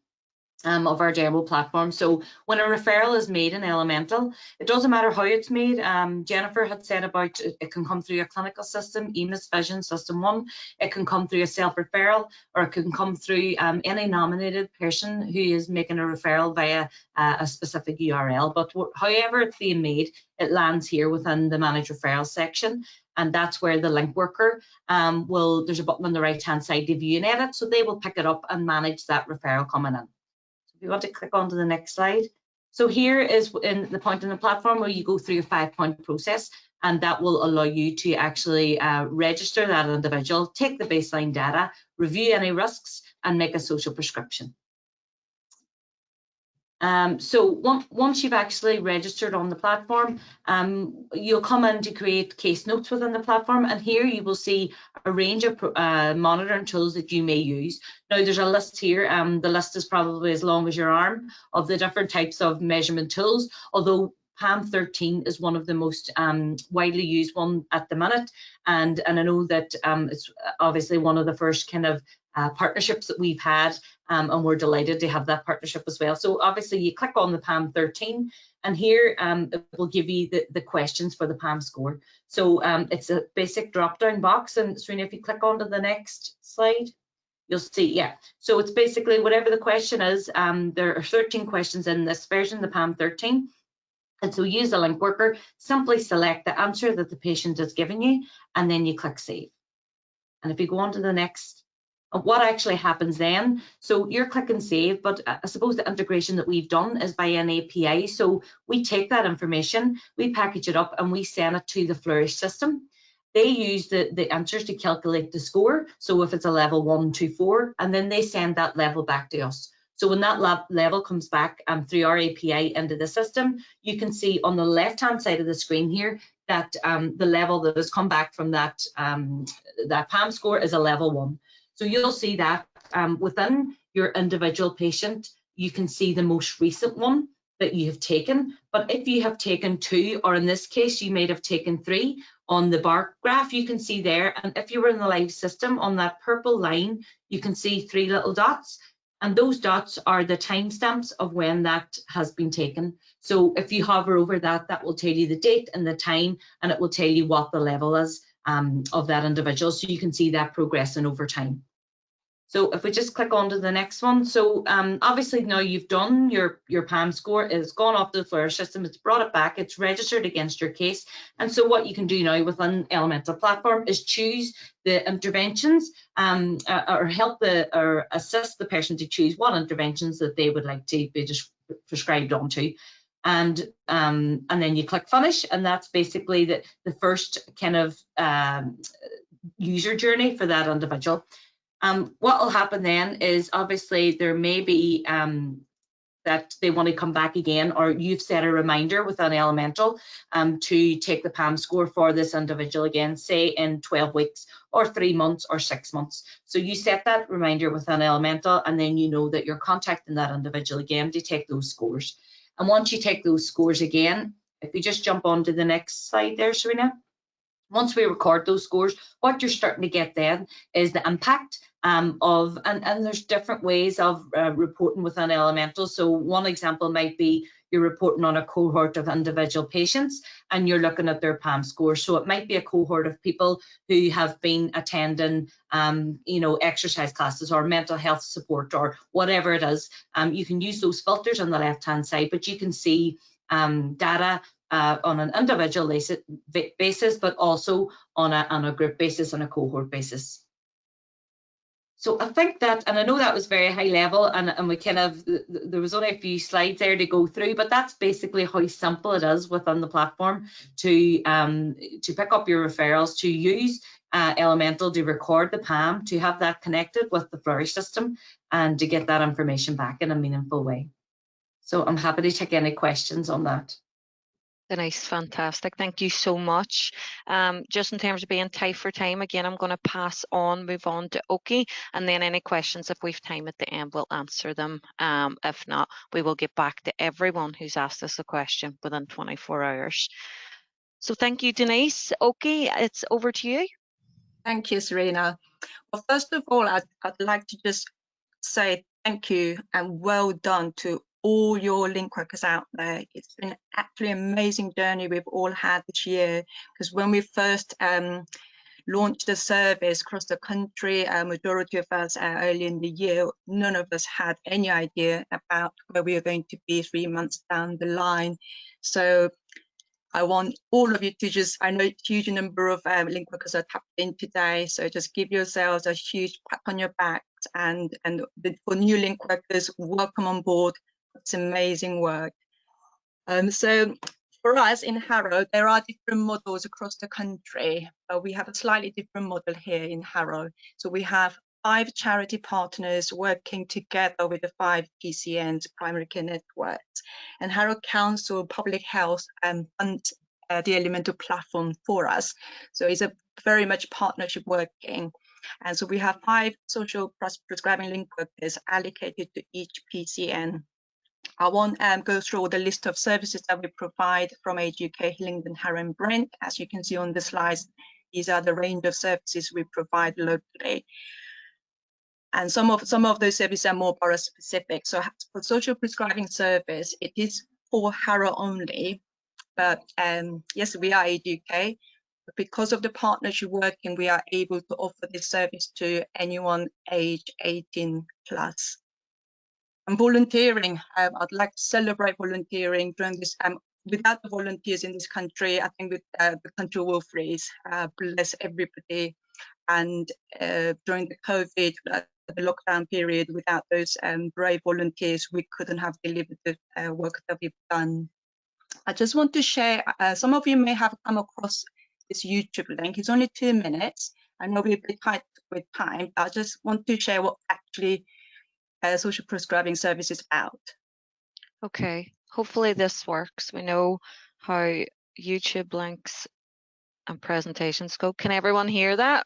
Of our demo platform. So when a referral is made in Elemental, it doesn't matter how it's made. Jennifer had said about it can come through a clinical system, EMIS Vision System 1, it can come through a self-referral, or it can come through any nominated person who is making a referral via a specific URL. But however it's being made, it lands here within the Manage Referrals section. And that's where the link worker there's a button on the right-hand side to view and edit, so they will pick it up and manage that referral coming in. If you want to click on to the next slide. So here is in the point in the platform where you go through a 5-point process. and that will allow you to actually register that individual, take the baseline data, review any risks, and make a social prescription. So once you've actually registered on the platform, you'll come in to create case notes within the platform, and here you will see a range of monitoring tools that you may use. Now there's a list here, the list is probably as long as your arm of the different types of measurement tools, although PAM 13 is one of the most widely used one at the minute, and I know that it's obviously one of the first kind of partnerships that we've had, and we're delighted to have that partnership as well. So obviously you click on the PAM 13, and here it will give you the questions for the PAM score. So it's a basic drop-down box, and Serena, if you click onto the next slide, you'll see, yeah. So it's basically whatever the question is. There are 13 questions in this version, the PAM 13. And so use the link worker, simply select the answer that the patient has given you, and then you click save. And if you go on to the next, what actually happens then, so you're clicking save, but I suppose the integration that we've done is by an API. So we take that information, we package it up, and we send it to the Flourish system. They use the answers to calculate the score. So if it's a level 1, 2, 4, and then they send that level back to us. So when that level comes back through our API into the system, you can see on the left-hand side of the screen here that the level that has come back from that PAM score is a level 1. So you'll see that within your individual patient, you can see the most recent one that you have taken. But if you have taken 2, or in this case, you might have taken 3, on the bar graph, you can see there. And if you were in the live system, on that purple line, you can see 3 little dots. And those dots are the timestamps of when that has been taken. So if you hover over that, that will tell you the date and the time, and it will tell you what the level is of that individual. So you can see that progressing over time. So if we just click on to the next one. So obviously now you've done your PAM score, it's gone off the Flourish system, it's brought it back, it's registered against your case. And so what you can do now within Elemental Platform is choose the interventions or help or assist the person to choose what interventions that they would like to be just prescribed onto. And then you click finish, and that's basically the first kind of user journey for that individual. What will happen then is obviously there may be that they want to come back again, or you've set a reminder within Elemental to take the PAM score for this individual again, say in 12 weeks or 3 months or 6 months. So you set that reminder within Elemental, and then you know that you're contacting that individual again to take those scores. And once you take those scores again, if you just jump on to the next slide there, Serena. Once we record those scores, what you're starting to get then is the impact and there's different ways of reporting within Elemental. So one example might be you're reporting on a cohort of individual patients and you're looking at their PAM score. So it might be a cohort of people who have been attending, exercise classes or mental health support or whatever it is. You can use those filters on the left-hand side, but you can see data on an individual basis, but also on a group basis and a cohort basis. So I think that, and I know that was very high level, and we kind of, there was only a few slides there to go through, but that's basically how simple it is within the platform to pick up your referrals, to use Elemental to record the PAM, to have that connected with the Flourish system, and to get that information back in a meaningful way. So I'm happy to take any questions on that. Denise, fantastic. Thank you so much. Just in terms of being tight for time, again, I'm going to move on to Oki, and then any questions, if we've time at the end, we'll answer them. If not, we will get back to everyone who's asked us a question within 24 hours. So thank you, Denise. Oki, it's over to you. Thank you, Serena. Well, first of all, I'd like to just say thank you and well done to all your link workers out there. It's been actually an amazing journey we've all had this year, because when we first launched the service across the country, a majority of us early in the year, none of us had any idea about where we were going to be 3 months down the line. So I want all of you to just, I know a huge number of link workers are tapped in today, so just give yourselves a huge pat on your back, and for new link workers, welcome on board. It's amazing work. So For us in Harrow, there are different models across the country. We have a slightly different model here in Harrow. So we have 5 charity partners working together with the 5 PCNs, primary care networks. And Harrow Council Public Health funds the Elemental platform for us. So it's a very much partnership working. And so we have 5 social prescribing link workers allocated to each PCN. I won't go through all the list of services that we provide from Age UK, Hillingdon, Harrow and Brent. As you can see on the slides, these are the range of services we provide locally. And some of those services are more borough specific. So for social prescribing service, it is for Harrow only. But yes, we are Age UK. But because of the partnership working, we are able to offer this service to anyone aged 18 plus. And volunteering, I'd like to celebrate volunteering during this. Without the volunteers in this country, I think the country will freeze. Bless everybody. And during the COVID, the lockdown period, without those brave volunteers, we couldn't have delivered the work that we've done. I just want to share, some of you may have come across this YouTube link. It's only 2 minutes. I know we're a bit tight with time, but I just want to share what actually social prescribing service is about. Okay, hopefully this works. We know how YouTube links and presentations go. Can everyone hear that?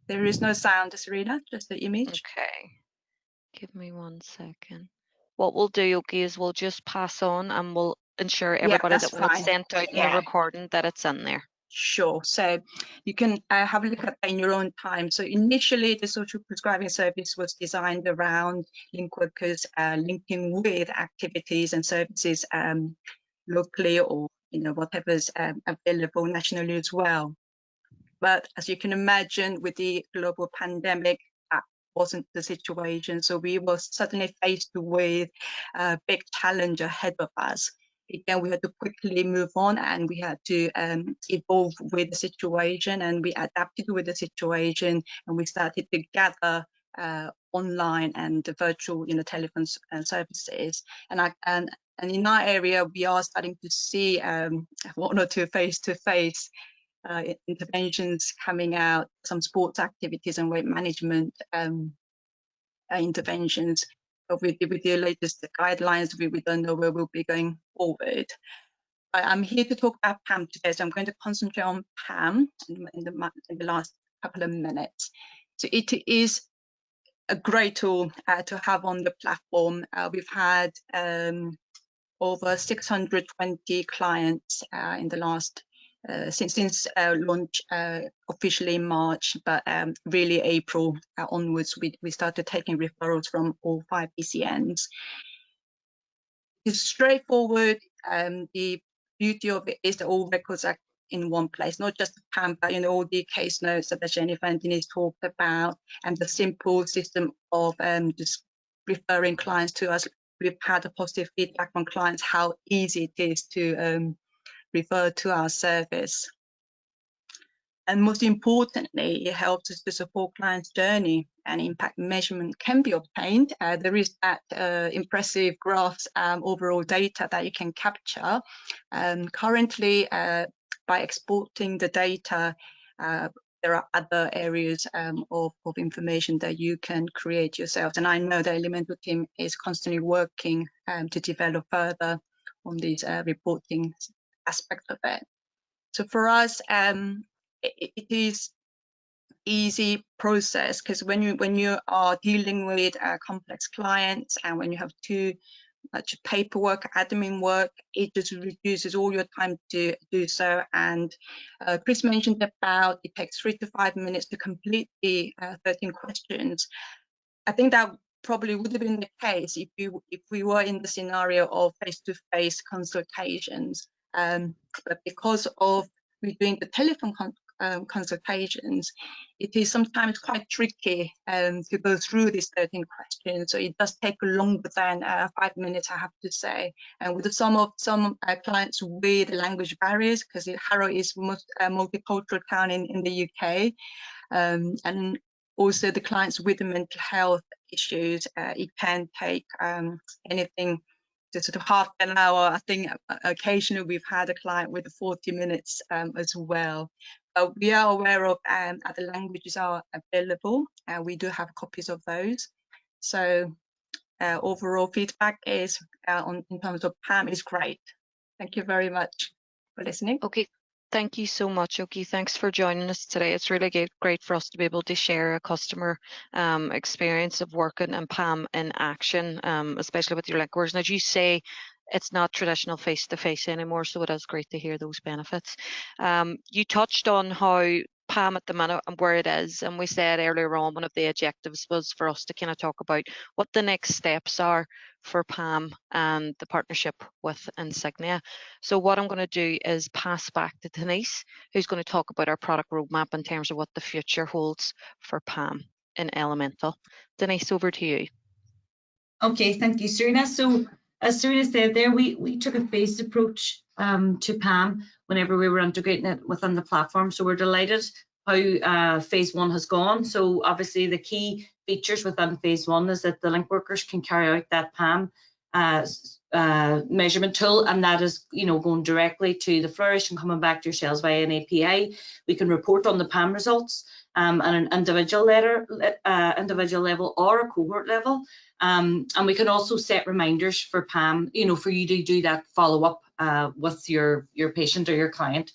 There is no sound, Serena, just the image. Okay, give me 1 second. What we'll do, okay, is we'll just pass on and we'll ensure everybody that we've sent out in the recording that it's in there. Sure. So you can have a look at that in your own time. So initially, the social prescribing service was designed around link workers linking with activities and services locally, or whatever's available nationally as well. But as you can imagine, with the global pandemic, that wasn't the situation. So we were suddenly faced with a big challenge ahead of us. Again, we had to quickly move on, and we had to evolve with the situation, and we adapted with the situation, and we started to gather online and virtual telephone services. And in our area, we are starting to see 1 or 2 face-to-face interventions coming out, some sports activities and weight management interventions. But with the latest guidelines, we don't know where we'll be going forward. I'm here to talk about PAM today, so I'm going to concentrate on PAM in the last couple of minutes. So it is a great tool to have on the platform. We've had over 620 clients in the last since launch officially in March, but really April onwards, we started taking referrals from all 5 PCNs. It's straightforward. The beauty of it is that all records are in one place, not just the PAM, but all the case notes that Jennifer and Denise talked about, and the simple system of just referring clients to us. We've had a positive feedback from clients how easy it is to refer to our service. And most importantly, it helps us to support clients' journey, and impact measurement can be obtained. There is that impressive graphs overall data that you can capture. Currently, by exporting the data, there are other areas of information that you can create yourself. And I know the Elemental team is constantly working to develop further on these reporting aspect of it. So for us, it is easy process, because when you are dealing with complex clients, and when you have too much paperwork, admin work, it just reduces all your time to do so. And Chris mentioned about it takes 3 to 5 minutes to complete the 13 questions. I think that probably would have been the case if we were in the scenario of face-to-face consultations, but because of we're doing the telephone consultations, it is sometimes quite tricky to go through these 13 questions. So it does take longer than 5 minutes, I have to say. And with some clients with language barriers, because Harrow is most multicultural town in the UK, and also the clients with the mental health issues, it can take anything just sort of half an hour. I think occasionally we've had a client with 40 minutes as well. We are aware of other languages are available, and we do have copies of those. So overall feedback is in terms of PAM is great. Thank you very much for listening. Okay, thank you so much, Oki. Thanks for joining us today. It's really great for us to be able to share a customer experience of working and PAM in action, especially with your link workers. And as you say, it's not traditional face-to-face anymore, so it is great to hear those benefits. You touched on how PAM at the minute and where it is, and we said earlier on one of the objectives was for us to kind of talk about what the next steps are for PAM and the partnership with Insignia. So what I'm going to do is pass back to Denise, who's going to talk about our product roadmap in terms of what the future holds for PAM in Elemental. Denise, over to you. Okay, thank you, Serena. So as Serena said there, we took a phased approach to PAM whenever we were integrating it within the platform. So we're delighted how phase one has gone. So obviously the key features within phase one is that the link workers can carry out that PAM measurement tool, and that is, going directly to the Flourish and coming back to yourselves via an API. We can report on the PAM results at an individual level or a cohort level, and we can also set reminders for PAM, for you to do that follow up with your patient or your client.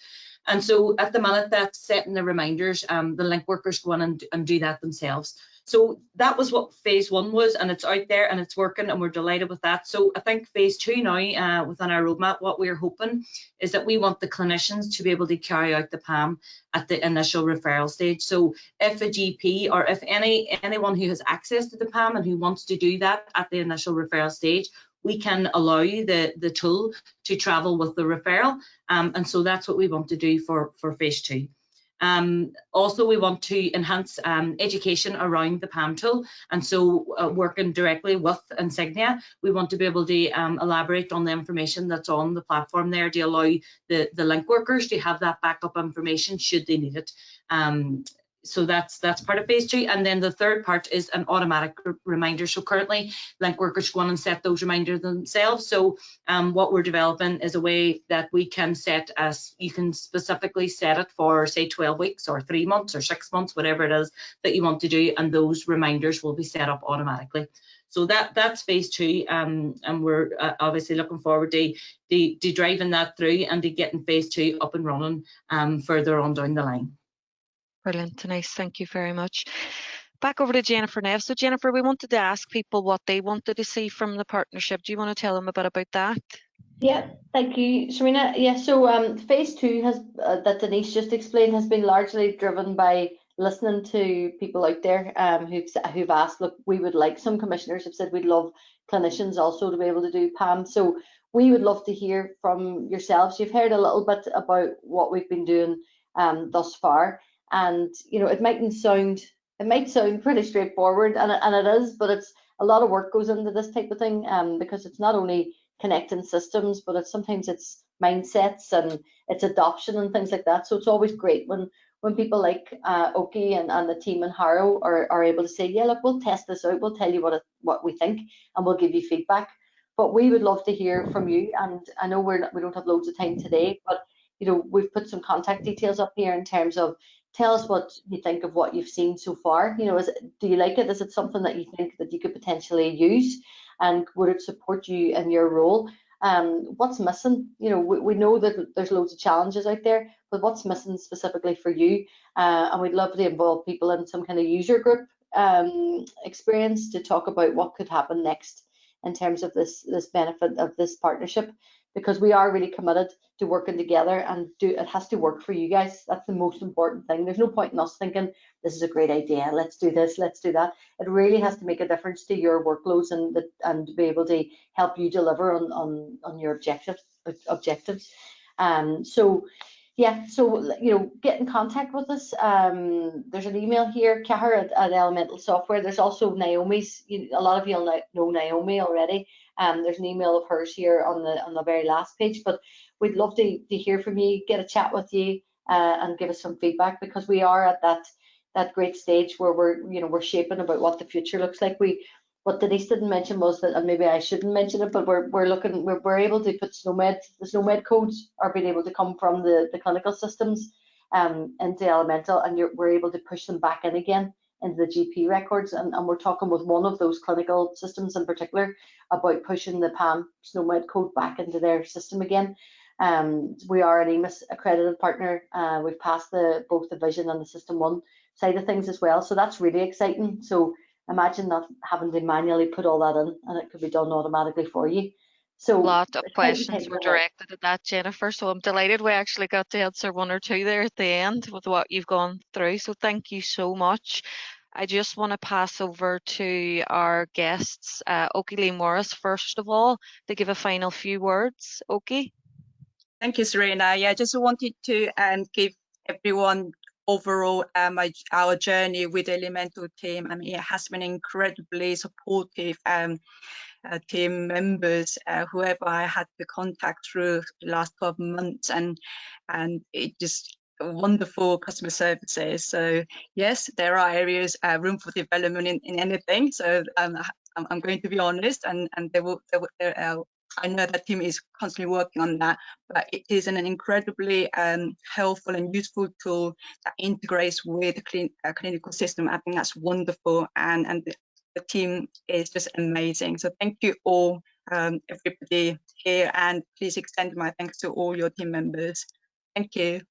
And so at the minute that's setting the reminders, the link workers go in and do that themselves. So that was what phase one was, and it's out there and it's working, and we're delighted with that. So I think phase two now, within our roadmap, what we're hoping is that we want the clinicians to be able to carry out the PAM at the initial referral stage. So if a GP or if anyone who has access to the PAM and who wants to do that at the initial referral stage, we can allow the tool to travel with the referral. And so that's what we want to do for phase two. Also, we want to enhance education around the PAM tool, and so working directly with Insignia, we want to be able to elaborate on the information that's on the platform there to allow the link workers to have that backup information should they need it. So that's part of phase two. And then the third part is an automatic reminder. So currently link workers go on and set those reminders themselves. So what we're developing is a way that we can set you can specifically set it for say 12 weeks or 3 months or 6 months, whatever it is that you want to do, and those reminders will be set up automatically. So that's phase two, and we're obviously looking forward to driving that through and to getting phase two up and running further on down the line. Brilliant, Denise. Thank you very much. Back over to Jennifer now. So Jennifer, we wanted to ask people what they wanted to see from the partnership. Do you want to tell them a bit about that? Yeah, thank you, Serena. Yeah, so phase two has that Denise just explained has been largely driven by listening to people out there who've asked, look, we would like, some commissioners have said we'd love clinicians also to be able to do PAM. So we would love to hear from yourselves. You've heard a little bit about what we've been doing thus far. And it might sound pretty straightforward, and it is, but it's a lot of work goes into this type of thing, because it's not only connecting systems, but sometimes it's mindsets and it's adoption and things like that. So it's always great when people like Oki and the team in Harrow are able to say, yeah, look, we'll test this out, we'll tell you what we think, and we'll give you feedback. But we would love to hear from you, and I know we don't have loads of time today, but we've put some contact details up here in terms of, tell us what you think of what you've seen so far. Do you like it? Is it something that you think that you could potentially use? And would it support you in your role? What's missing? We know that there's loads of challenges out there, but what's missing specifically for you? And we'd love to involve people in some kind of user group experience to talk about what could happen next in terms of this benefit of this partnership, because we are really committed to working together, and it has to work for you guys. That's the most important thing. There's no point in us thinking this is a great idea, let's do this, let's do that. It really has to make a difference to your workloads and be able to help you deliver on your objectives. So get in contact with us. There's an email here, Cahir at Elemental Software. There's also Naomi's. A lot of you know Naomi already. There's an email of hers here on the very last page. But we'd love to hear from you, get a chat with you, and give us some feedback, because we are at that great stage where we're shaping about what the future looks like. what Denise didn't mention was that, and maybe I shouldn't mention it, but we're able to put the SNOMED codes are being able to come from the clinical systems into Elemental, and we're able to push them back in again into the GP records, and we're talking with one of those clinical systems in particular about pushing the PAM SNOMED code back into their system again. We are an EMIS accredited partner. We've passed both the Vision and the System 1 side of things as well, so that's really exciting. So imagine not having to manually put all that in, and it could be done automatically for you. So a lot of exciting questions times were ahead. directed at that, Jennifer. So I'm delighted we actually got to answer one or two there at the end with what you've gone through. So thank you so much. I just want to pass over to our guests, Oki Lee Morris, first of all, to give a final few words. Oki? Thank you, Serena. Yeah, just wanted to give everyone overall our journey with the Elemental team. I mean, it has been incredibly supportive team members, whoever I had to contact through the last 12 months, and it just wonderful customer services. So yes, there are areas room for development in anything. So I'm going to be honest, and I know that team is constantly working on that, but it is an incredibly helpful and useful tool that integrates with the clinical system. I think that's wonderful, and the team is just amazing. So thank you all, everybody here, and please extend my thanks to all your team members. Thank you.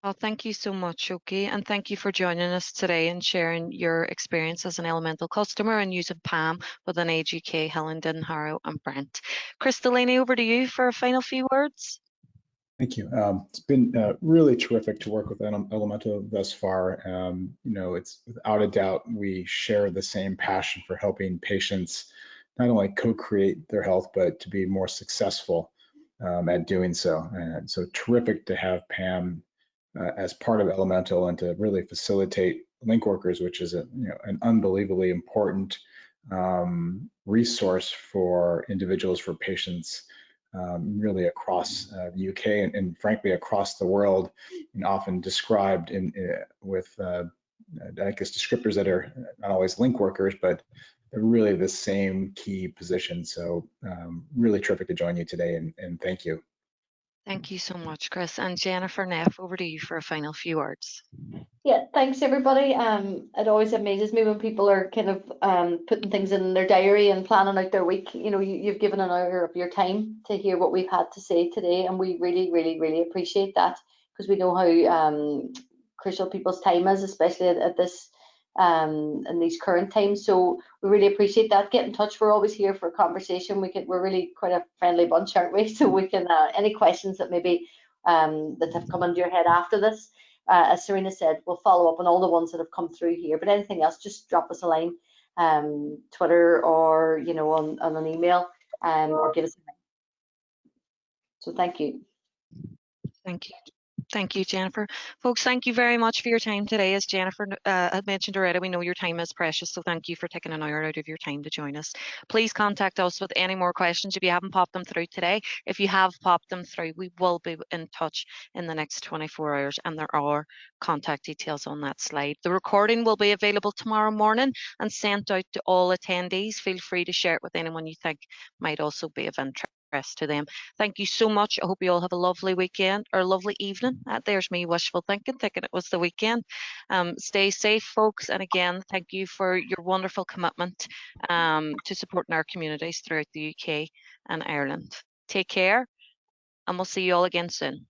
Well, thank you so much, Oki, and thank you for joining us today and sharing your experience as an Elemental customer and using PAM within Age UK, Hillingdon, Harrow and Brent. Chris Delaney, over to you for a final few words. Thank you. It's been really terrific to work with Elemental thus far. It's without a doubt we share the same passion for helping patients not only co-create their health, but to be more successful at doing so. And so terrific to have Pam as part of Elemental and to really facilitate link workers, which is an unbelievably important resource for individuals, for patients, really across the UK and frankly across the world, and often described with I guess descriptors that are not always link workers, but they're really the same key position. So really terrific to join you today, and thank you. Thank you so much, Chris. And Jennifer Neff, over to you for a final few words. Yeah, thanks everybody. It always amazes me when people are kind of putting things in their diary and planning out their week. You know, you've given an hour of your time to hear what we've had to say today, and we really, really, really appreciate that, because we know how crucial people's time is, especially at this in these current times. So we really appreciate that. Get in touch. We're always here for a conversation. We're really quite a friendly bunch, aren't we? So we can any questions that maybe that have come into your head after this. As Serena said, we'll follow up on all the ones that have come through here. But anything else, just drop us a line, Twitter, or on an email, or give us a ring. So thank you. Thank you. Thank you, Jennifer. Folks, thank you very much for your time today. As Jennifer had mentioned already, we know your time is precious, so thank you for taking an hour out of your time to join us. Please contact us with any more questions if you haven't popped them through today. If you have popped them through, we will be in touch in the next 24 hours, and there are contact details on that slide. The recording will be available tomorrow morning and sent out to all attendees. Feel free to share it with anyone you think might also be of interest to them. Thank you so much. I hope you all have a lovely weekend or lovely evening. There's me wishful thinking it was the weekend. Stay safe, folks. And again, thank you for your wonderful commitment to supporting our communities throughout the UK and Ireland. Take care, and we'll see you all again soon.